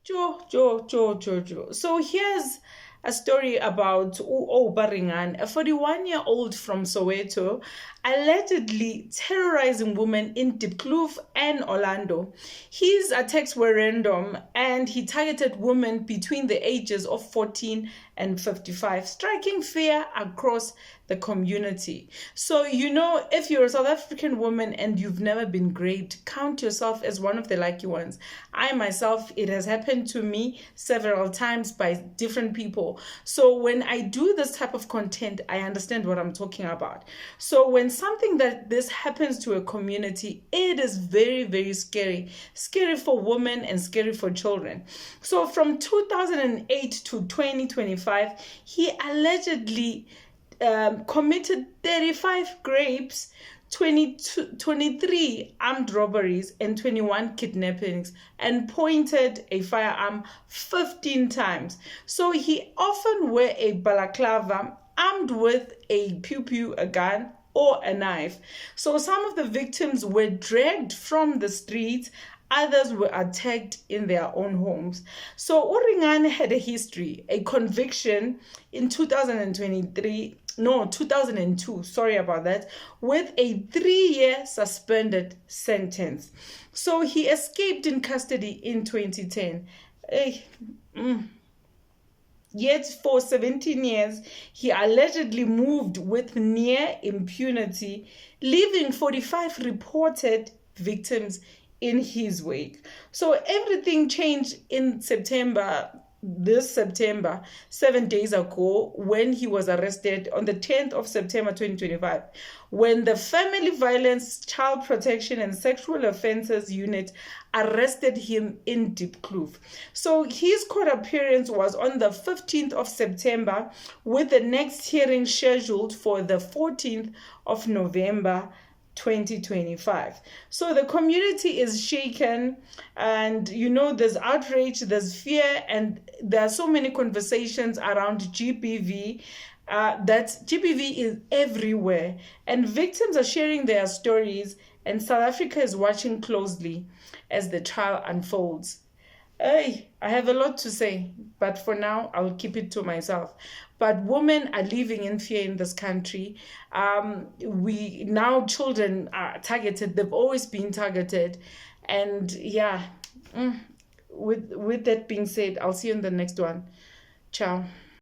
Jo. So here's a story about Baringan, a 41-year-old from Soweto, allegedly terrorizing women in Diepkloof and Orlando. His attacks were random and he targeted women between the ages of 14 and 55, striking fear across the community. So, if you're a South African woman and you've never been raped, count yourself as one of the lucky ones. I myself, it has happened to me several times by different people. So when I do this type of content, I understand what I'm talking about. So when something that this happens to a community, it is very, very scary. Scary for women and scary for children. So from 2008 to 2025, he allegedly committed 35 rapes, 23 armed robberies, and 21 kidnappings, and pointed a firearm 15 times. So he often wore a balaclava armed with a pew, a gun, or a knife. So some of the victims were dragged from the streets. Others were attacked in their own homes. So Uringane had a history, a conviction in 2002, sorry about that, with a 3-year suspended sentence. So he escaped in custody in 2010. Yet for 17 years, he allegedly moved with near impunity, leaving 45 reported victims in his wake. So everything changed in this September, 7 days ago, when he was arrested on the 10th of September 2025, when the Family Violence, Child Protection and Sexual Offences Unit arrested him in Diepkloof. So his court appearance was on the 15th of September, with the next hearing scheduled for the 14th of November 2025. So the community is shaken, and there's outrage, there's fear, and there are so many conversations around GBV. That GBV is everywhere, and victims are sharing their stories, and South Africa is watching closely as the trial unfolds. I have a lot to say, but for now, I'll keep it to myself. But women are living in fear in this country. Children are targeted. They've always been targeted. And with that being said, I'll see you in the next one. Ciao.